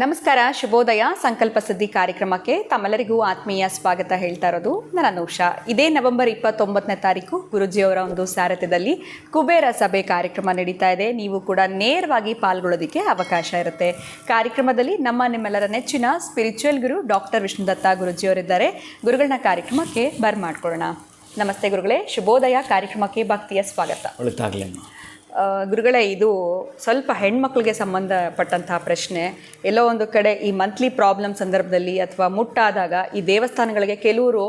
ನಮಸ್ಕಾರ, ಶುಭೋದಯ. ಸಂಕಲ್ಪ ಸಿದ್ಧಿ ಕಾರ್ಯಕ್ರಮಕ್ಕೆ ತಮ್ಮೆಲ್ಲರಿಗೂ ಆತ್ಮೀಯ ಸ್ವಾಗತ ಹೇಳ್ತಾ ಇರೋದು ನನ್ನ ಅನೂಷಾ. ಇದೇ ನವೆಂಬರ್ 29ನೇ ತಾರೀಕು ಗುರುಜಿಯವರ ಒಂದು ಸಾರಥ್ಯದಲ್ಲಿ ಕುಬೇರ ಸಭೆ ಕಾರ್ಯಕ್ರಮ ನಡೀತಾ ಇದೆ. ನೀವು ಕೂಡ ನೇರವಾಗಿ ಪಾಲ್ಗೊಳ್ಳೋದಕ್ಕೆ ಅವಕಾಶ ಇರುತ್ತೆ. ಕಾರ್ಯಕ್ರಮದಲ್ಲಿ ನಿಮ್ಮೆಲ್ಲರ ನೆಚ್ಚಿನ ಸ್ಪಿರಿಚುವಲ್ ಗುರು ಡಾಕ್ಟರ್ ವಿಷ್ಣುದತ್ತ ಗುರುಜಿಯವರಿದ್ದಾರೆ. ಗುರುಗಳನ್ನ ಕಾರ್ಯಕ್ರಮಕ್ಕೆ ಬರ್ಮಾಡ್ಕೊಳ್ಳೋಣ. ನಮಸ್ತೆ ಗುರುಗಳೇ, ಶುಭೋದಯ. ಕಾರ್ಯಕ್ರಮಕ್ಕೆ ಭಕ್ತಿಯ ಸ್ವಾಗತ. ಗುರುಗಳೇ, ಇದು ಸ್ವಲ್ಪ ಹೆಣ್ಮಕ್ಳಿಗೆ ಸಂಬಂಧಪಟ್ಟಂತಹ ಪ್ರಶ್ನೆ. ಎಲ್ಲೋ ಒಂದು ಕಡೆ ಈ ಮಂತ್ಲಿ ಪ್ರಾಬ್ಲಮ್ ಸಂದರ್ಭದಲ್ಲಿ ಅಥವಾ ಮುಟ್ಟಾದಾಗ ಈ ದೇವಸ್ಥಾನಗಳಿಗೆ ಕೆಲವರು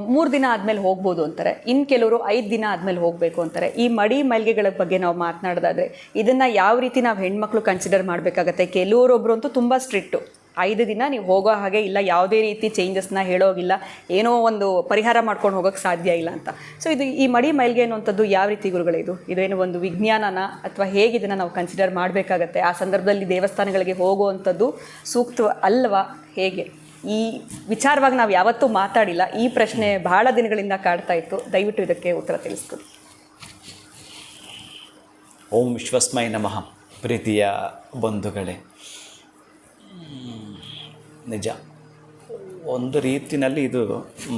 3 ದಿನ ಆದಮೇಲೆ ಹೋಗ್ಬೋದು ಅಂತಾರೆ, ಇನ್ನು ಕೆಲವರು 5 ದಿನ ಆದಮೇಲೆ ಹೋಗಬೇಕು ಅಂತಾರೆ. ಈ ಮಡಿ ಮೈಲ್ಗೆಗಳ ಬಗ್ಗೆ ನಾವು ಮಾತನಾಡೋದಾದರೆ ಇದನ್ನು ಯಾವ ರೀತಿ ನಾವು ಹೆಣ್ಮಕ್ಳು ಕನ್ಸಿಡರ್ ಮಾಡಬೇಕಾಗತ್ತೆ? ಕೆಲವರೊಬ್ಬರು ಅಂತೂ ತುಂಬ ಸ್ಟ್ರಿಕ್ಟು, 5 ದಿನ ನೀವು ಹೋಗೋ ಹಾಗೆ ಇಲ್ಲ, ಯಾವುದೇ ರೀತಿ ಚೇಂಜಸ್ನ ಹೇಳೋಗಿಲ್ಲ, ಏನೋ ಒಂದು ಪರಿಹಾರ ಮಾಡ್ಕೊಂಡು ಹೋಗೋಕ್ಕೆ ಸಾಧ್ಯ ಇಲ್ಲ ಅಂತ. ಸೊ ಇದು ಈ ಮಡಿ ಮೈಲ್ಗೆ ಅನ್ನುವಂಥದ್ದು ಯಾವ ರೀತಿ ಗುರುಗಳೇ? ಇದೇನು ಒಂದು ವಿಜ್ಞಾನನ ಅಥವಾ ಹೇಗೆ ಇದನ್ನು ನಾವು ಕನ್ಸಿಡರ್ ಮಾಡಬೇಕಾಗತ್ತೆ? ಆ ಸಂದರ್ಭದಲ್ಲಿ ದೇವಸ್ಥಾನಗಳಿಗೆ ಹೋಗುವಂಥದ್ದು ಸೂಕ್ತ ಅಲ್ವಾ? ಹೇಗೆ ಈ ವಿಚಾರವಾಗಿ ನಾವು ಯಾವತ್ತೂ ಮಾತಾಡಿಲ್ಲ. ಈ ಪ್ರಶ್ನೆ ಬಹಳ ದಿನಗಳಿಂದ ಕಾಡ್ತಾ ಇತ್ತು. ದಯವಿಟ್ಟು ಇದಕ್ಕೆ ಉತ್ತರ ತಿಳಿಸ್ಕೊಡಿ. ಓಂ ವಿಶ್ವಸ್ಮೈ ನಮಃ. ಪ್ರೀತಿಯ ಬಂಧುಗಳೇ, ನಿಜ, ಒಂದು ರೀತಿಯಲ್ಲಿ ಇದು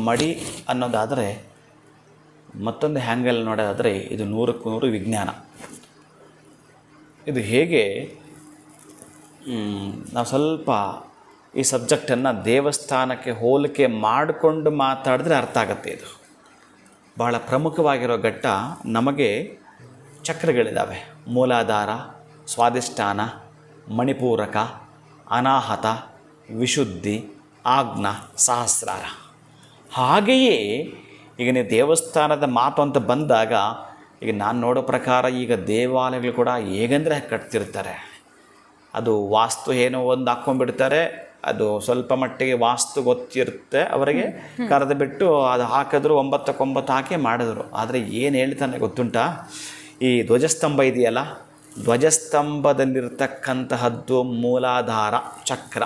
ಮಡಿ ಅನ್ನೋದಾದರೆ, ಮತ್ತೊಂದು ಹ್ಯಾಂಗಲ್ ನೋಡೋದಾದರೆ ಇದು 100ಕ್ಕೆ 100 ವಿಜ್ಞಾನ. ಇದು ಹೇಗೆ ನಾವು ಸ್ವಲ್ಪ ಈ ಸಬ್ಜೆಕ್ಟನ್ನು ದೇವಸ್ಥಾನಕ್ಕೆ ಹೋಲಿಕೆ ಮಾಡಿಕೊಂಡು ಮಾತಾಡಿದ್ರೆ ಅರ್ಥ ಆಗುತ್ತೆ. ಇದು ಬಹಳ ಪ್ರಮುಖವಾಗಿರೋ ಘಟ್ಟ. ನಮಗೆ ಚಕ್ರಗಳಿದ್ದಾವೆ: ಮೂಲಾಧಾರ, ಸ್ವಾಧಿಷ್ಠಾನ, ಮಣಿಪೂರಕ, ಅನಾಹತ, ವಿಶುದ್ಧಿ, ಆಜ್ಞಾ, ಸಹಸ್ರಾರ. ಹಾಗೆಯೇ ಈಗ ನೀವು ದೇವಸ್ಥಾನದ ಮಾತು ಅಂತ ಬಂದಾಗ, ಈಗ ನಾನು ನೋಡೋ ಪ್ರಕಾರ ಈಗ ದೇವಾಲಯಗಳು ಕೂಡ ಹೇಗಂದರೆ ಕಟ್ತಿರ್ತಾರೆ. ಅದು ವಾಸ್ತು ಏನೋ ಒಂದು ಹಾಕ್ಕೊಂಡ್ಬಿಡ್ತಾರೆ, ಅದು ಸ್ವಲ್ಪ ಮಟ್ಟಿಗೆ ವಾಸ್ತು ಗೊತ್ತಿರುತ್ತೆ ಅವರಿಗೆ, ಕರೆದು ಬಿಟ್ಟು ಅದು ಹಾಕಿದ್ರು 9ಕ್ಕೆ 9 ಹಾಕಿ ಮಾಡಿದ್ರು. ಆದರೆ ಏನು ಹೇಳ್ತಾನೆ ಗೊತ್ತುಂಟಾ? ಈ ಧ್ವಜಸ್ತಂಭ ಇದೆಯಲ್ಲ, ಧ್ವಜಸ್ತಂಭದಲ್ಲಿರ್ತಕ್ಕಂತಹದ್ದು ಮೂಲಾಧಾರ ಚಕ್ರ.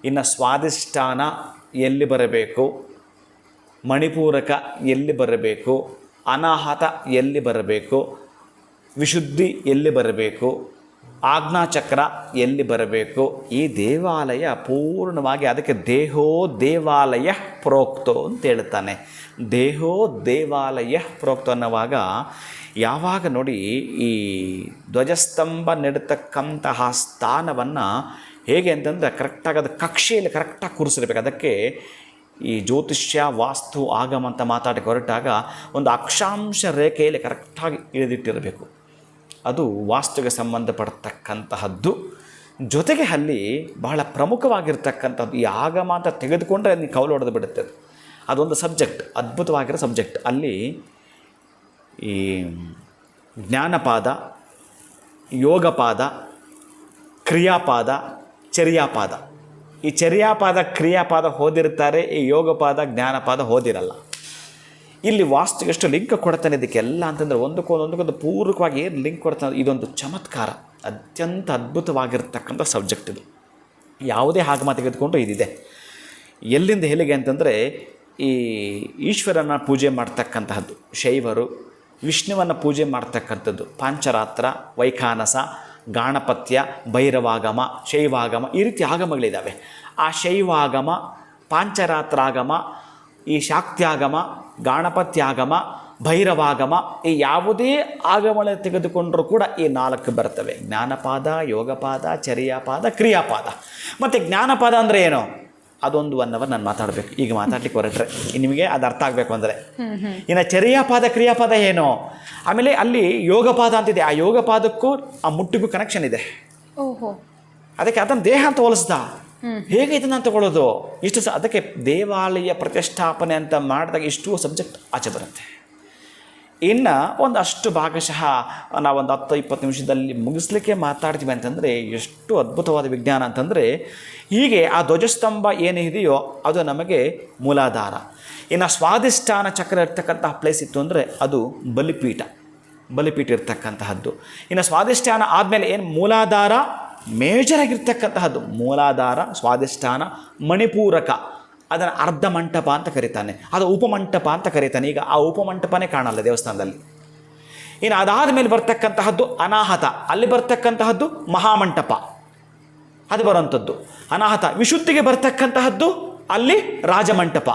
ಇನ್ನು ಸ್ವಾಧಿಷ್ಠಾನ ಎಲ್ಲಿ ಬರಬೇಕು, ಮಣಿಪೂರಕ ಎಲ್ಲಿ ಬರಬೇಕು, ಅನಾಹತ ಎಲ್ಲಿ ಬರಬೇಕು, ವಿಶುದ್ಧಿ ಎಲ್ಲಿ ಬರಬೇಕು, ಆಜ್ಞಾಚಕ್ರ ಎಲ್ಲಿ ಬರಬೇಕು. ಈ ದೇವಾಲಯ ಪೂರ್ಣವಾಗಿ ಅದಕ್ಕೆ ದೇಹೋ ದೇವಾಲಯ ಪ್ರೋಕ್ತೋ ಅಂತ ಹೇಳ್ತಾನೆ. ದೇಹೋ ದೇವಾಲಯ ಪ್ರೋಕ್ತೋ ಅನ್ನುವಾಗ, ಯಾವಾಗ ನೋಡಿ ಈ ಧ್ವಜಸ್ತಂಭ ನೆಡತಕ್ಕಂತಹ ಸ್ಥಾನವನ್ನು ಹೇಗೆ ಅಂತಂದರೆ ಕರೆಕ್ಟಾಗಿ ಅದು ಕಕ್ಷೆಯಲ್ಲಿ ಕರೆಕ್ಟಾಗಿ ಕೂರಿಸಿರ್ಬೇಕು. ಅದಕ್ಕೆ ಈ ಜ್ಯೋತಿಷ್ಯ, ವಾಸ್ತು, ಆಗಮ ಅಂತ ಮಾತಾಡಕ್ಕೆ ಹೊರಟಾಗ ಒಂದು ಅಕ್ಷಾಂಶ ರೇಖೆಯಲ್ಲಿ ಕರೆಕ್ಟಾಗಿ ಇಳಿದಿಟ್ಟಿರಬೇಕು. ಅದು ವಾಸ್ತುಗೆ ಸಂಬಂಧಪಡ್ತಕ್ಕಂತಹದ್ದು. ಜೊತೆಗೆ ಅಲ್ಲಿ ಬಹಳ ಪ್ರಮುಖವಾಗಿರ್ತಕ್ಕಂಥದ್ದು ಈ ಆಗಮ ಅಂತ ತೆಗೆದುಕೊಂಡ್ರೆ ಅಲ್ಲಿ ಕೌಲು ಹೊಡೆದು ಬಿಡುತ್ತೆ. ಅದೊಂದು ಸಬ್ಜೆಕ್ಟ್, ಅದ್ಭುತವಾಗಿರೋ ಸಬ್ಜೆಕ್ಟ್. ಅಲ್ಲಿ ಈ ಜ್ಞಾನಪಾದ, ಯೋಗಪಾದ, ಕ್ರಿಯಾಪಾದ, ಚರ್ಯಾಪಾದ. ಈ ಚರ್ಯಾಪಾದ, ಕ್ರಿಯಾಪಾದ ಓದಿರ್ತಾರೆ, ಈ ಯೋಗಪಾದ, ಜ್ಞಾನಪಾದ ಓದಿರಲ್ಲ. ಇಲ್ಲಿ ವಾಸ್ತುಗೆ ಎಷ್ಟು ಲಿಂಕ್ ಕೊಡ್ತಾನೆ ಇದಕ್ಕೆಲ್ಲ ಅಂತಂದರೆ, ಒಂದಕ್ಕೊಂದು ಪೂರ್ವಕವಾಗಿ ಏನು ಲಿಂಕ್ ಕೊಡ್ತಾನೆ. ಇದೊಂದು ಚಮತ್ಕಾರ, ಅತ್ಯಂತ ಅದ್ಭುತವಾಗಿರ್ತಕ್ಕಂಥ ಸಬ್ಜೆಕ್ಟ್ ಇದು. ಯಾವುದೇ ಆಗಮ ತೆಗೆದುಕೊಂಡು ಇದಿದೆ. ಎಲ್ಲಿಂದ ಎಲ್ಲಿಗೆ ಅಂತಂದರೆ, ಈ ಈಶ್ವರನ ಪೂಜೆ ಮಾಡ್ತಕ್ಕಂತಹದ್ದು ಶೈವರು, ವಿಷ್ಣುವನ್ನು ಪೂಜೆ ಮಾಡ್ತಕ್ಕಂಥದ್ದು ಪಾಂಚರಾತ್ರ, ವೈಖಾನಸ, ಗಾಣಪತ್ಯ, ಭೈರವಾಗಮ, ಶೈವಾಗಮ, ಈ ರೀತಿ ಆಗಮಗಳಿದ್ದಾವೆ. ಆ ಶೈವಾಗಮ, ಪಾಂಚರಾತ್ರಾಗಮ, ಈ ಶಾಕ್ತ್ಯಾಗಮ, ಗಾಣಪತ್ಯಾಗಮ, ಭೈರವಾಗಮ, ಈ ಯಾವುದೇ ಆಗಮನ ತೆಗೆದುಕೊಂಡರೂ ಕೂಡ ಈ 4 ಬರ್ತವೆ: ಜ್ಞಾನಪಾದ, ಯೋಗಪಾದ, ಚರ್ಯಾಪಾದ, ಕ್ರಿಯಾಪಾದ. ಮತ್ತು ಜ್ಞಾನಪಾದ ಅಂದರೆ ಏನು? ಅದೊಂದು 1 ಅವರ್ ನಾನು ಮಾತಾಡಬೇಕು. ಈಗ ಮಾತಾಡ್ಲಿಕ್ಕೆ ಹೊರಟ್ರೆ ನಿಮಗೆ ಅದು ಅರ್ಥ ಆಗಬೇಕು ಅಂದರೆ. ಇನ್ನು ಚರ್ಯಾಪಾದ, ಕ್ರಿಯಾಪಾದ ಏನು? ಆಮೇಲೆ ಅಲ್ಲಿ ಯೋಗಪಾದ ಅಂತಿದೆ. ಆ ಯೋಗಪಾದಕ್ಕೂ ಆ ಮುಟ್ಟಿಗೂ ಕನೆಕ್ಷನ್ ಇದೆ. ಅದಕ್ಕೆ ಅದನ್ನು ದೇಹ ಅಂತ ಹೋಲಿಸ್ದ. ಹೇಗೆ ಇದನ್ನು ತಗೊಳ್ಳೋದು? ಇಷ್ಟು ಅದಕ್ಕೆ ದೇವಾಲಯ ಪ್ರತಿಷ್ಠಾಪನೆ ಅಂತ ಮಾಡಿದಾಗ ಇಷ್ಟು ಸಬ್ಜೆಕ್ಟ್ ಆಚೆ ಬರುತ್ತೆ. ಇನ್ನು ಒಂದಷ್ಟು ಭಾಗಶಃ ನಾವೊಂದು 10-20 ನಿಮಿಷದಲ್ಲಿ ಮುಗಿಸ್ಲಿಕ್ಕೆ ಮಾತಾಡ್ತೀವಿ ಅಂತಂದರೆ, ಎಷ್ಟು ಅದ್ಭುತವಾದ ವಿಜ್ಞಾನ ಅಂತಂದರೆ, ಹೀಗೆ ಆ ಧ್ವಜಸ್ತಂಭ ಏನಿದೆಯೋ ಅದು ನಮಗೆ ಮೂಲಾಧಾರ. ಇನ್ನು ಸ್ವಾಧಿಷ್ಠಾನ ಚಕ್ರ ಇರ್ತಕ್ಕಂತಹ ಪ್ಲೇಸ್ ಇತ್ತು ಅಂದರೆ ಅದು ಬಲಿಪೀಠ ಇರ್ತಕ್ಕಂತಹದ್ದು. ಇನ್ನು ಸ್ವಾಧಿಷ್ಠಾನ ಆದಮೇಲೆ ಏನು ಮೂಲಾಧಾರ ಮೇಜರಾಗಿರ್ತಕ್ಕಂತಹದ್ದು, ಮೂಲಾಧಾರ, ಸ್ವಾಧಿಷ್ಠಾನ, ಮಣಿಪೂರಕ, ಅದನ್ನು ಅರ್ಧ ಮಂಟಪ ಅಂತ ಕರೀತಾನೆ, ಅದು ಉಪಮಂಟಪ ಅಂತ ಕರೀತಾನೆ. ಈಗ ಆ ಉಪಮಂಟಪನೇ ಕಾಣಲ್ಲ ದೇವಸ್ಥಾನದಲ್ಲಿ. ಇನ್ನು ಅದಾದ ಮೇಲೆ ಬರ್ತಕ್ಕಂತಹದ್ದು ಅನಾಹತ, ಅಲ್ಲಿ ಬರ್ತಕ್ಕಂತಹದ್ದು ಮಹಾಮಂಟಪ. ಅದು ಬರುವಂಥದ್ದು. ಅನಾಹತ ವಿಶುದ್ಧಿಗೆ ಬರ್ತಕ್ಕಂತಹದ್ದು ಅಲ್ಲಿ ರಾಜಮಂಟಪ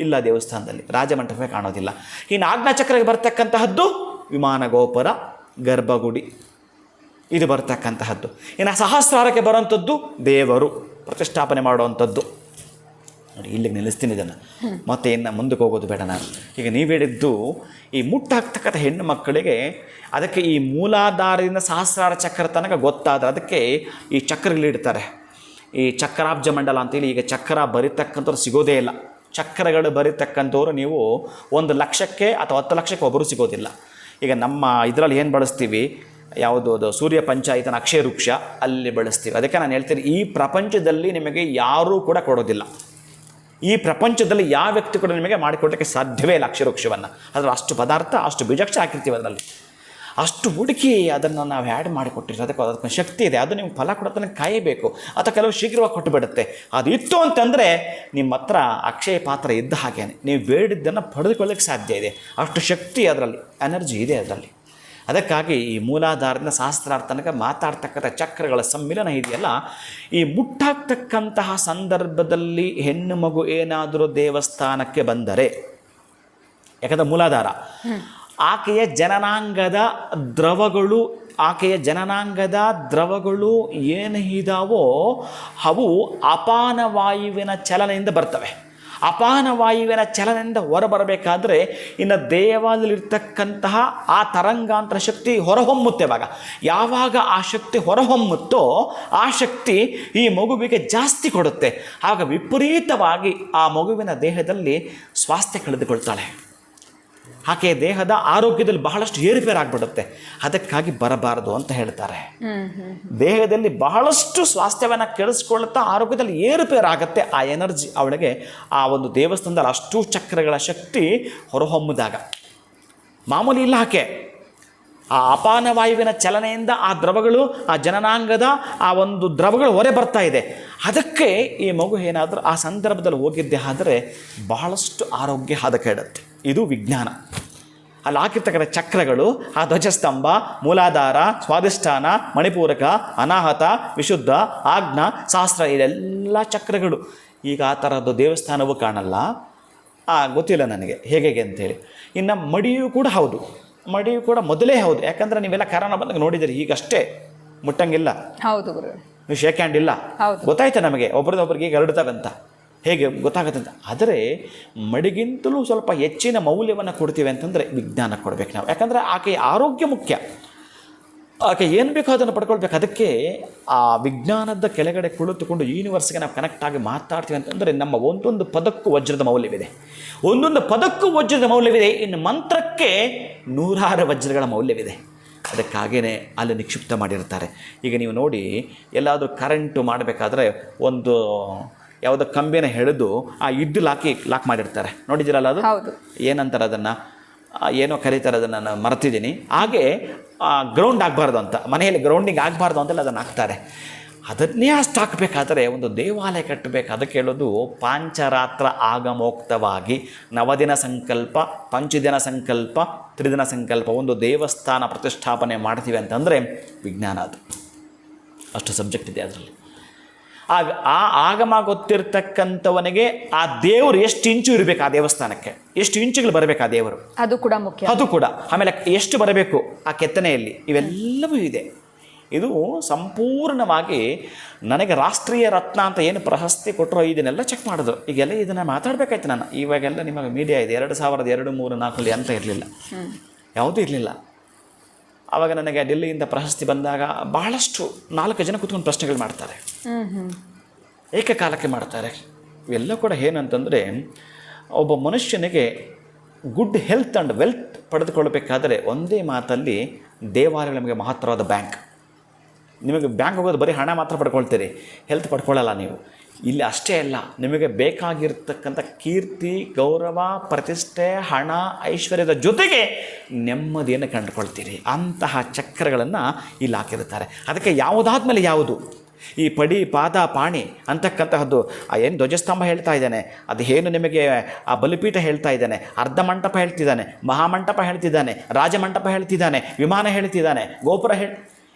ಇಲ್ಲ, ದೇವಸ್ಥಾನದಲ್ಲಿ ರಾಜಮಂಟಪವೇ ಕಾಣೋದಿಲ್ಲ. ಇನ್ನು ಆಜ್ಞಾಚಕ್ರಕ್ಕೆ ಬರ್ತಕ್ಕಂತಹದ್ದು ವಿಮಾನ ಗೋಪುರ, ಗರ್ಭಗುಡಿ, ಇದು ಬರ್ತಕ್ಕಂತಹದ್ದು. ಇನ್ನು ಸಹಸ್ರಾರಕ್ಕೆ ಬರುವಂಥದ್ದು ದೇವರು ಪ್ರತಿಷ್ಠಾಪನೆ ಮಾಡುವಂಥದ್ದು. ನೋಡಿ, ಇಲ್ಲಿಗೆ ನಿಲ್ಲಿಸ್ತೀನಿ ಇದನ್ನು, ಮತ್ತೆ ಇನ್ನು ಮುಂದಕ್ಕೆ ಹೋಗೋದು ಬೇಡ ನಾನು. ಈಗ ನೀವು ಹೇಳಿದ್ದು ಈ ಮುಟ್ಟಾಗ್ತಕ್ಕಂಥ ಹೆಣ್ಣು ಮಕ್ಕಳಿಗೆ ಅದಕ್ಕೆ ಈ ಮೂಲಾಧಾರದಿಂದ ಸಹಸ್ರಾರ ಚಕ್ರ ತನಕ ಗೊತ್ತಾದರೆ ಅದಕ್ಕೆ ಈ ಚಕ್ರಗಳಿಡ್ತಾರೆ. ಈ ಚಕ್ರಾಬ್ಜ ಮಂಡಲ ಅಂತೇಳಿ ಈಗ ಚಕ್ರ ಬರೀತಕ್ಕಂಥವ್ರು ಸಿಗೋದೇ ಇಲ್ಲ. ಚಕ್ರಗಳು ಬರೀತಕ್ಕಂಥವ್ರು ನೀವು 1,00,000ಕ್ಕೆ ಅಥವಾ 10,00,000ಕ್ಕೆ ಒಬ್ಬರು ಸಿಗೋದಿಲ್ಲ. ಈಗ ನಮ್ಮ ಇದರಲ್ಲಿ ಏನು ಬಳಸ್ತೀವಿ, ಯಾವುದು ಅದು ಸೂರ್ಯ ಪಂಚಾಯತನ ಅಕ್ಷಯ ವೃಕ್ಷ, ಅಲ್ಲಿ ಬಳಸ್ತೀವಿ. ಅದಕ್ಕೆ ನಾನು ಹೇಳ್ತೀನಿ, ಈ ಪ್ರಪಂಚದಲ್ಲಿ ನಿಮಗೆ ಯಾರೂ ಕೂಡ ಕೊಡೋದಿಲ್ಲ. ಈ ಪ್ರಪಂಚದಲ್ಲಿ ಯಾವ ವ್ಯಕ್ತಿ ಕೂಡ ನಿಮಗೆ ಮಾಡಿಕೊಡಲಿಕ್ಕೆ ಸಾಧ್ಯವೇ ಇಲ್ಲ ಅಕ್ಷಯ ವೃಕ್ಷವನ್ನು. ಅದರಲ್ಲಿ ಅಷ್ಟು ಪದಾರ್ಥ, ಅಷ್ಟು ಬೀಜಾಕ್ಷ ಹಾಕಿರ್ತೀವಿ, ಅದರಲ್ಲಿ ಅಷ್ಟು ಹುಡುಕಿ ಅದನ್ನು ನಾವು ಆ್ಯಡ್ ಮಾಡಿಕೊಟ್ಟಿರ್ತೀವಿ. ಅದಕ್ಕೆ ಶಕ್ತಿ ಇದೆ. ಅದು ನಿಮ್ಗೆ ಫಲ ಕೊಡೋದನ್ನು ಕಾಯಬೇಕು, ಅಥವಾ ಕೆಲವು ಶೀಘ್ರವಾಗಿ ಕೊಟ್ಟು ಬಿಡುತ್ತೆ. ಅದು ಇತ್ತು ಅಂತಂದರೆ ನಿಮ್ಮ ಹತ್ರ ಅಕ್ಷಯ ಪಾತ್ರ ಇದ್ದ ಹಾಗೇನೆ ನೀವು ಬೇಡಿದ್ದನ್ನು ಪಡೆದುಕೊಳ್ಳಿಕ್ಕೆ ಸಾಧ್ಯ ಇದೆ. ಅಷ್ಟು ಶಕ್ತಿ ಅದರಲ್ಲಿ, ಎನರ್ಜಿ ಇದೆ ಅದರಲ್ಲಿ. ಅದಕ್ಕಾಗಿ ಈ ಮೂಲಾಧಾರದಿಂದ ಸಹಸ್ರಾರ ತನಕ ಮಾತಾಡ್ತಕ್ಕಂಥ ಚಕ್ರಗಳ ಸಮ್ಮಿಲನ ಇದೆಯಲ್ಲ, ಈ ಮುಟ್ಟಾಗ್ತಕ್ಕಂತಹ ಸಂದರ್ಭದಲ್ಲಿ ಹೆಣ್ಣು ಮಗು ಏನಾದರೂ ದೇವಸ್ಥಾನಕ್ಕೆ ಬಂದರೆ, ಯಾಕಂದರೆ ಮೂಲಾಧಾರ ಆಕೆಯ ಜನನಾಂಗದ ದ್ರವಗಳು ಏನು ಇದಾವೋ ಅವು ಅಪಾನ ವಾಯುವಿನ ಚಲನೆಯಿಂದ ಬರ್ತವೆ. ಅಪಾನ ವಾಯುವಿನ ಚಲನೆಯಿಂದ ಹೊರಬರಬೇಕಾದ್ರೆ ಇನ್ನು ದೇಹದಲ್ಲಿರ್ತಕ್ಕಂತಹ ಆ ತರಂಗಾಂತರ ಶಕ್ತಿ ಹೊರಹೊಮ್ಮುತ್ತೆ. ಯಾವಾಗ ಆ ಶಕ್ತಿ ಹೊರಹೊಮ್ಮುತ್ತೋ ಆ ಶಕ್ತಿ ಈ ಮಗುವಿಗೆ ಜಾಸ್ತಿ ಕೊಡುತ್ತೆ. ಆಗ ವಿಪರೀತವಾಗಿ ಆ ಮಗುವಿನ ದೇಹದಲ್ಲಿ ಸ್ವಾಸ್ಥ್ಯ ಕಳೆದುಕೊಳ್ತಾಳೆ. ಆಕೆಯ ದೇಹದ ಆರೋಗ್ಯದಲ್ಲಿ ಬಹಳಷ್ಟು ಏರುಪೇರಾಗ್ಬಿಡುತ್ತೆ. ಅದಕ್ಕಾಗಿ ಬರಬಾರದು ಅಂತ ಹೇಳ್ತಾರೆ. ದೇಹದಲ್ಲಿ ಬಹಳಷ್ಟು ಸ್ವಾಸ್ಥ್ಯವನ್ನು ಕೆಡಿಸ್ಕೊಳ್ತಾ ಆರೋಗ್ಯದಲ್ಲಿ ಏರುಪೇರಾಗತ್ತೆ. ಆ ಎನರ್ಜಿ ಅವಳಿಗೆ ಆ ಒಂದು ದೇವಸ್ಥಾನದಲ್ಲಿ ಅಷ್ಟು ಚಕ್ರಗಳ ಶಕ್ತಿ ಹೊರಹೊಮ್ಮಿದಾಗ ಮಾಮೂಲಿ ಇಲ್ಲ. ಆಕೆ ಆ ಅಪಾನ ವಾಯುವಿನ ಚಲನೆಯಿಂದ ಆ ದ್ರವಗಳು, ಆ ಜನನಾಂಗದ ಆ ಒಂದು ದ್ರವಗಳು ಹೊರ ಬರ್ತಾ ಇದೆ. ಅದಕ್ಕೆ ಈ ಮಗು ಏನಾದರೂ ಆ ಸಂದರ್ಭದಲ್ಲಿ ಹೋಗಿದ್ದೆ ಆದರೆ ಬಹಳಷ್ಟು ಆರೋಗ್ಯ ಹದಗೆಡುತ್ತೆ. ಇದು ವಿಜ್ಞಾನ. ಅಲ್ಲಿ ಹಾಕಿರ್ತಕ್ಕಂಥ ಚಕ್ರಗಳು, ಆ ಧ್ವಜಸ್ತಂಭ, ಮೂಲಾಧಾರ, ಸ್ವಾಧಿಷ್ಠಾನ, ಮಣಿಪೂರಕ, ಅನಾಹತ, ವಿಶುದ್ಧ, ಆಜ್ಞಾ, ಶಾಸ್ತ್ರ, ಇದೆಲ್ಲ ಚಕ್ರಗಳು. ಈಗ ಆ ಥರದ್ದು ದೇವಸ್ಥಾನವೂ ಕಾಣಲ್ಲ. ಗೊತ್ತಿಲ್ಲ ನನಗೆ ಹೇಗೆ ಅಂತೇಳಿ. ಇನ್ನು ಮಡಿಯೂ ಕೂಡ ಹೌದು, ಮಡಿಯೂ ಕೂಡ ಮೊದಲೇ ಹೌದು. ಯಾಕಂದರೆ ನೀವೆಲ್ಲ ಕರೋನಾ ಬಂದಾಗ ನೋಡಿದ್ದೀರಿ, ಈಗಷ್ಟೇ ಮುಟ್ಟಂಗಿಲ್ಲ. ಹೌದು ಗುರು, ನೀವು ಶೇಕ್ ಹ್ಯಾಂಡ್ ಇಲ್ಲ. ಗೊತ್ತಾಯ್ತು ನಮಗೆ ಒಬ್ರದೊಬ್ರಿಗೆ ಈಗ ಹರಡ್ತಾವಂತ, ಹೇಗೆ ಗೊತ್ತಾಗುತ್ತೆ ಅಂತ. ಆದರೆ ಮಡಿಗಿಂತಲೂ ಸ್ವಲ್ಪ ಹೆಚ್ಚಿನ ಮೌಲ್ಯವನ್ನು ಕೊಡ್ತೀವಿ ಅಂತಂದರೆ ವಿಜ್ಞಾನ ಕೊಡಬೇಕು ನಾವು. ಯಾಕಂದರೆ ಆಕೆಯ ಆರೋಗ್ಯ ಮುಖ್ಯ. ಆಕೆ ಏನು ಬೇಕೋ ಅದನ್ನು ಪಡ್ಕೊಳ್ಬೇಕು. ಅದಕ್ಕೆ ಆ ವಿಜ್ಞಾನದ ಕೆಳಗಡೆ ಕುಳಿತುಕೊಂಡು ಯೂನಿವರ್ಸ್ಗೆ ನಾವು ಕನೆಕ್ಟ್ ಆಗಿ ಮಾತಾಡ್ತೀವಿ ಅಂತಂದರೆ ನಮ್ಮ ಒಂದೊಂದು ಪದಕ್ಕೂ ವಜ್ರದ ಮೌಲ್ಯವಿದೆ. ಒಂದೊಂದು ಪದಕ್ಕೂ ವಜ್ರದ ಮೌಲ್ಯವಿದೆ. ಇನ್ನು ಮಂತ್ರಕ್ಕೆ 100 ವಜ್ರಗಳ ಮೌಲ್ಯವಿದೆ. ಅದಕ್ಕಾಗೇ ಅಲ್ಲಿ ನಿಕ್ಷಿಪ್ತ ಮಾಡಿರ್ತಾರೆ. ಈಗ ನೀವು ನೋಡಿ, ಎಲ್ಲಾದರೂ ಕರೆಂಟು ಮಾಡಬೇಕಾದ್ರೆ ಒಂದು ಯಾವುದೋ ಕಂಬಿನ ಹಿಡಿದು ಆ ಇಡ್ಡಲ್ಲಿ ಹಾಕಿ ಲಾಕ್ ಮಾಡಿರ್ತಾರೆ. ನೋಡಿದ್ದೀರಲ್ಲ, ಅದು ಏನಂತಾರೆ ಅದನ್ನು, ಏನೋ ಕರೀತಾರೆ, ಅದನ್ನು ನಾನು ಮರ್ತಿದ್ದೀನಿ. ಹಾಗೆ ಗ್ರೌಂಡ್ ಆಗಬಾರ್ದು ಅಂತ, ಮನೆಯಲ್ಲಿ ಗ್ರೌಂಡಿಂಗ್ ಆಗಬಾರ್ದು ಅಂತೆಲ್ಲ ಅದನ್ನು ಹಾಕ್ತಾರೆ. ಅದನ್ನೇ ಅಷ್ಟು ಹಾಕಬೇಕಾದ್ರೆ ಒಂದು ದೇವಾಲಯ ಕಟ್ಟಬೇಕು. ಅದಕ್ಕೆ ಹೇಳೋದು ಪಾಂಚರಾತ್ರ ಆಗಮೋಕ್ತವಾಗಿ ನವದಿನ ಸಂಕಲ್ಪ, ಪಂಚದಿನ ಸಂಕಲ್ಪ, ತ್ರಿದಿನ ಸಂಕಲ್ಪ, ಒಂದು ದೇವಸ್ಥಾನ ಪ್ರತಿಷ್ಠಾಪನೆ ಮಾಡ್ತೀವಿ ಅಂತಂದರೆ ವಿಜ್ಞಾನ. ಅದು ಅಷ್ಟು ಸಬ್ಜೆಕ್ಟ್ ಇದೆ ಅದರಲ್ಲಿ. ಆ ಆಗಮ ಗೊತ್ತಿರ್ತಕ್ಕಂಥವನಿಗೆ ಆ ದೇವರು ಎಷ್ಟು ಇಂಚು ಇರಬೇಕು, ಆ ದೇವಸ್ಥಾನಕ್ಕೆ ಎಷ್ಟು ಇಂಚುಗಳು ಬರಬೇಕು ಆ ದೇವರು, ಅದು ಕೂಡ ಮುಖ್ಯ. ಅದು ಕೂಡ. ಆಮೇಲೆ ಎಷ್ಟು ಬರಬೇಕು ಆ ಕೆತ್ತನೆಯಲ್ಲಿ, ಇವೆಲ್ಲವೂ ಇದೆ. ಇದು ಸಂಪೂರ್ಣವಾಗಿ ನನಗೆ ರಾಷ್ಟ್ರೀಯ ರತ್ನ ಅಂತ ಏನು ಪ್ರಶಸ್ತಿ ಕೊಟ್ಟರು ಇದನ್ನೆಲ್ಲ ಚೆಕ್ ಮಾಡಿದ್ರು. ಈಗೆಲ್ಲ ಇದನ್ನು ಮಾತಾಡಬೇಕಾಯ್ತು ನಾನು. ಇವಾಗೆಲ್ಲ ನಿಮಗೆ ಮೀಡಿಯಾ ಇದೆ. 2002, 3, 4 ಅಂತ ಇರಲಿಲ್ಲ, ಯಾವುದೂ ಇರಲಿಲ್ಲ. ಆವಾಗ ನನಗೆ ಡೆಲ್ಲಿಯಿಂದ ಪ್ರಶಸ್ತಿ ಬಂದಾಗ ಬಹಳಷ್ಟು 4 ಜನ ಕೂತ್ಕೊಂಡು ಪ್ರಶ್ನೆಗಳು ಮಾಡ್ತಾರೆ, ಏಕಕಾಲಕ್ಕೆ ಮಾಡ್ತಾರೆ. ಇವೆಲ್ಲ ಕೂಡ ಏನಂತಂದರೆ, ಒಬ್ಬ ಮನುಷ್ಯನಿಗೆ ಗುಡ್ ಹೆಲ್ತ್ ಆ್ಯಂಡ್ ವೆಲ್ತ್ ಪಡೆದುಕೊಳ್ಬೇಕಾದ್ರೆ ಒಂದೇ ಮಾತಲ್ಲಿ ದೇವಾಲಯಗಳು ನಮಗೆ ಮಹತ್ತರವಾದ ಬ್ಯಾಂಕ್. ನಿಮಗೆ ಬ್ಯಾಂಕ್ ಹೋಗೋದು ಬರೀ ಹಣ ಮಾತ್ರ ಪಡ್ಕೊಳ್ತೀರಿ, ಹೆಲ್ತ್ ಪಡ್ಕೊಳ್ಳಲ್ಲ ನೀವು. ಇಲ್ಲಿ ಅಷ್ಟೇ ಅಲ್ಲ, ನಿಮಗೆ ಬೇಕಾಗಿರ್ತಕ್ಕಂಥ ಕೀರ್ತಿ, ಗೌರವ, ಪ್ರತಿಷ್ಠೆ, ಹಣ, ಐಶ್ವರ್ಯದ ಜೊತೆಗೆ ನೆಮ್ಮದಿಯನ್ನು ಕಂಡುಕೊಳ್ತೀರಿ. ಅಂತಹ ಚಕ್ರಗಳನ್ನು ಇಲ್ಲಿ ಹಾಕಿರ್ತಾರೆ. ಅದಕ್ಕೆ ಯಾವುದಾದ್ಮೇಲೆ ಯಾವುದು, ಈ ಪಡಿ, ಪಾದ, ಪಾಣಿ ಅಂತಕ್ಕಂತಹದ್ದು, ಏನು ಧ್ವಜಸ್ತಂಭ ಹೇಳ್ತಾ ಇದ್ದಾನೆ, ಅದು ಏನು ನಿಮಗೆ ಆ ಬಲಿಪೀಠ ಹೇಳ್ತಾ ಇದ್ದಾನೆ, ಅರ್ಧ ಮಂಟಪ ಹೇಳ್ತಿದ್ದಾನೆ, ಮಹಾಮಂಟಪ ಹೇಳ್ತಿದ್ದಾನೆ, ರಾಜಮಂಟಪ ಹೇಳ್ತಿದ್ದಾನೆ, ವಿಮಾನ ಹೇಳ್ತಿದ್ದಾನೆ, ಗೋಪುರ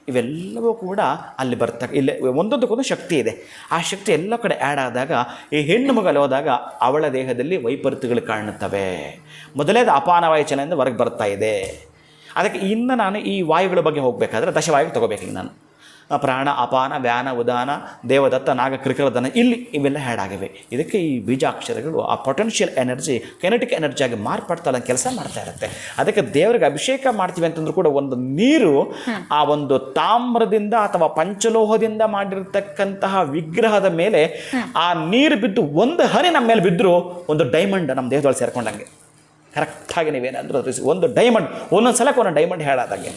ಇವೆಲ್ಲವೂ ಕೂಡ ಅಲ್ಲಿ ಇಲ್ಲಿ ಒಂದೊಂದಕ್ಕೊಂದು ಶಕ್ತಿ ಇದೆ. ಆ ಶಕ್ತಿ ಎಲ್ಲ ಕಡೆ ಆ್ಯಡ್ ಆದಾಗ ಈ ಹೆಣ್ಣು ಮಗಲು ಹೋದಾಗ ಅವಳ ದೇಹದಲ್ಲಿ ವೈಪರೀತ್ಯಗಳು ಕಾಣುತ್ತವೆ. ಮೊದಲೇದು ಅಪಾನ ವಾಯು ಚಲನೆಯಿಂದ ಹೊರಗೆ ಬರ್ತಾ ಇದೆ. ಅದಕ್ಕೆ ಇನ್ನು ನಾನು ಈ ವಾಯುಗಳ ಬಗ್ಗೆ ಹೋಗಬೇಕಾದ್ರೆ ದಶವಾಯು ತೊಗೋಬೇಕು. ಈಗ ನಾನು ಪ್ರಾಣ, ಅಪಾನ, ವ್ಯಾನ, ಉದಾನ, ದೇವದತ್ತ, ನಾಗ, ಕ್ರಿಕರದನ ಇಲ್ಲಿ ಇವೆಲ್ಲ ಹ್ಯಾಡ್ ಆಗಿವೆ. ಇದಕ್ಕೆ ಈ ಬೀಜಾಕ್ಷರಗಳು ಆ ಪೊಟೆನ್ಷಿಯಲ್ ಎನರ್ಜಿ ಕೆನೆಟಿಕ್ ಎನರ್ಜಿಯಾಗಿ ಮಾರ್ಪಡ್ತಾ ಕೆಲಸ ಮಾಡ್ತಾ ಇರುತ್ತೆ. ಅದಕ್ಕೆ ದೇವರಿಗೆ ಅಭಿಷೇಕ ಮಾಡ್ತೀವಿ ಅಂತಂದ್ರೂ ಕೂಡ ಒಂದು ನೀರು ಆ ಒಂದು ತಾಮ್ರದಿಂದ ಅಥವಾ ಪಂಚಲೋಹದಿಂದ ಮಾಡಿರ್ತಕ್ಕಂತಹ ವಿಗ್ರಹದ ಮೇಲೆ ಆ ನೀರು ಬಿದ್ದು ಒಂದು ಹನಿ ನಮ್ಮ ಮೇಲೆ ಬಿದ್ದರೂ ಒಂದು ಡೈಮಂಡ್ ನಮ್ಮ ದೇಹದೊಳಗೆ ಸೇರ್ಕೊಂಡಂಗೆ. ಕರೆಕ್ಟಾಗಿ ನೀವೇನಾದರೂ ಒಂದು ಡೈಮಂಡ್ ಒಂದೊಂದು ಸಲಕ್ಕೆ ಒಂದೊಂದು ಡೈಮಂಡ್ ಹೇಳಾದಂಗೆ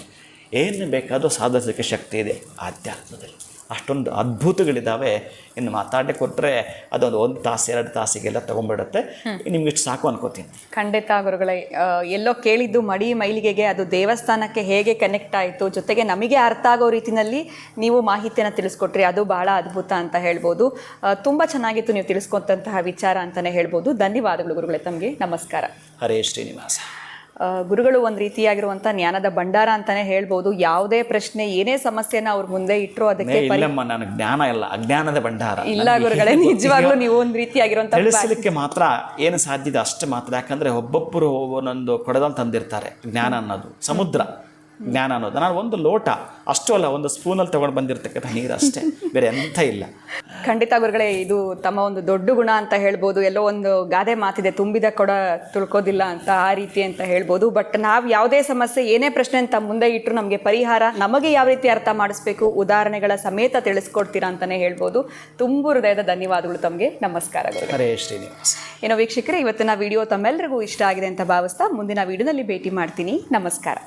ಏನು ಬೇಕಾದರೂ ಸಾಧಿಸೋಕ್ಕೆ ಶಕ್ತಿ ಇದೆ ಆಧ್ಯಾತ್ಮದಲ್ಲಿ. ಅಷ್ಟೊಂದು ಅದ್ಭುತಗಳಿದ್ದಾವೆ. ಇನ್ನು ಮಾತಾಡಲಿಕ್ಕೆ ಕೊಟ್ಟರೆ ಅದೊಂದು 1 ತಾಸು 2 ತಾಸಿಗೆಲ್ಲ ತೊಗೊಂಡ್ಬಿಡುತ್ತೆ. ನಿಮ್ಗೆ ಇಷ್ಟು ಸಾಕು ಅನ್ಕೋತೀನಿ. ಖಂಡಿತ ಗುರುಗಳೇ, ಎಲ್ಲೋ ಕೇಳಿದ್ದು ಮಡಿ ಮೈಲಿಗೆಗೆ ಅದು ದೇವಸ್ಥಾನಕ್ಕೆ ಹೇಗೆ ಕನೆಕ್ಟ್ ಆಯಿತು, ಜೊತೆಗೆ ನಮಗೆ ಅರ್ಥ ಆಗೋ ರೀತಿಯಲ್ಲಿ ನೀವು ಮಾಹಿತಿಯನ್ನು ತಿಳಿಸ್ಕೊಟ್ರಿ. ಅದು ಬಹಳ ಅದ್ಭುತ ಅಂತ ಹೇಳ್ಬೋದು. ತುಂಬ ಚೆನ್ನಾಗಿತ್ತು ನೀವು ತಿಳಿಸ್ಕೊಟ್ಟಂತಹ ವಿಚಾರ ಅಂತಲೇ ಹೇಳ್ಬೋದು. ಧನ್ಯವಾದಗಳು ಗುರುಗಳೇ, ತಮಗೆ ನಮಸ್ಕಾರ. ಹರೇ ಶ್ರೀನಿವಾಸ. ಗುರುಗಳು ಒಂದು ರೀತಿಯಾಗಿರುವಂಥ ಜ್ಞಾನದ ಭಂಡಾರ ಅಂತಾನೆ ಹೇಳ್ಬೋದು. ಯಾವುದೇ ಪ್ರಶ್ನೆ, ಏನೇ ಸಮಸ್ಯೆನ ಅವ್ರ ಮುಂದೆ ಇಟ್ಟರು ಅದಕ್ಕೆ ನಾನು ಜ್ಞಾನ ಇಲ್ಲ, ಅಜ್ಞಾನದ ಭಂಡಾರ ಇಲ್ಲ ಗುರುಗಳೇ. ನಿಜವಾಗ್ಲೂ ನೀವು ಒಂದು ರೀತಿಯಾಗಿರುವಂಥ ತಿಳಿಸಲಿಕ್ಕೆ ಮಾತ್ರ ಏನು ಸಾಧ್ಯ ಇದೆ ಅಷ್ಟು ಮಾತ್ರ. ಯಾಕಂದರೆ ಒಬ್ಬೊಬ್ಬರು ಒಂದೊಂದು ಕೊಡದಲ್ಲಿ ತಂದಿರ್ತಾರೆ. ಜ್ಞಾನ ಅನ್ನೋದು ಸಮುದ್ರ, ಜ್ಞಾನ ಅನ್ನೋದು ನಾನು ಒಂದು ಲೋಟ ಅಷ್ಟು ಅಲ್ಲ, ಒಂದು ಸ್ಪೂನಲ್ಲಿ ತೊಗೊಂಡು ಬಂದಿರತಕ್ಕಂಥ ನೀರು ಅಷ್ಟೇ, ಬೇರೆ ಎಂಥ ಇಲ್ಲ. ಖಂಡಿತ ಗುರುಗಳೇ, ಇದು ತಮ್ಮ ಒಂದು ದೊಡ್ಡ ಗುಣ ಅಂತ ಹೇಳ್ಬೋದು. ಎಲ್ಲೋ ಒಂದು ಗಾದೆ ಮಾತಿದೆ, ತುಂಬಿದ ಕೊಡ ತುಳ್ಕೋದಿಲ್ಲ ಅಂತ, ಆ ರೀತಿ ಅಂತ ಹೇಳ್ಬೋದು. ಬಟ್ ನಾವು ಯಾವುದೇ ಸಮಸ್ಯೆ, ಏನೇ ಪ್ರಶ್ನೆ ಅಂತ ಮುಂದೆ ಇಟ್ಟರು ನಮಗೆ ಪರಿಹಾರ ನಮಗೆ ಯಾವ ರೀತಿ ಅರ್ಥ ಮಾಡಿಸ್ಬೇಕು ಉದಾಹರಣೆಗಳ ಸಮೇತ ತಿಳಿಸ್ಕೊಡ್ತೀರಾ ಅಂತಲೇ ಹೇಳ್ಬೋದು. ತುಂಬ ಹೃದಯದ ಧನ್ಯವಾದಗಳು ತಮಗೆ. ನಮಸ್ಕಾರ ಗುರುಗಳೇ. ಹರೇ ಶ್ರೀನಿವಾಸ. ಏನೋ ವೀಕ್ಷಕರೇ, ಇವತ್ತಿನ ವಿಡಿಯೋ ತಮ್ಮೆಲ್ಲರಿಗೂ ಇಷ್ಟ ಆಗಿದೆ ಅಂತ ಭಾವಿಸ್ತಾ ಮುಂದಿನ ವಿಡಿಯೋದಲ್ಲಿ ಭೇಟಿ ಮಾಡ್ತೀನಿ. ನಮಸ್ಕಾರ.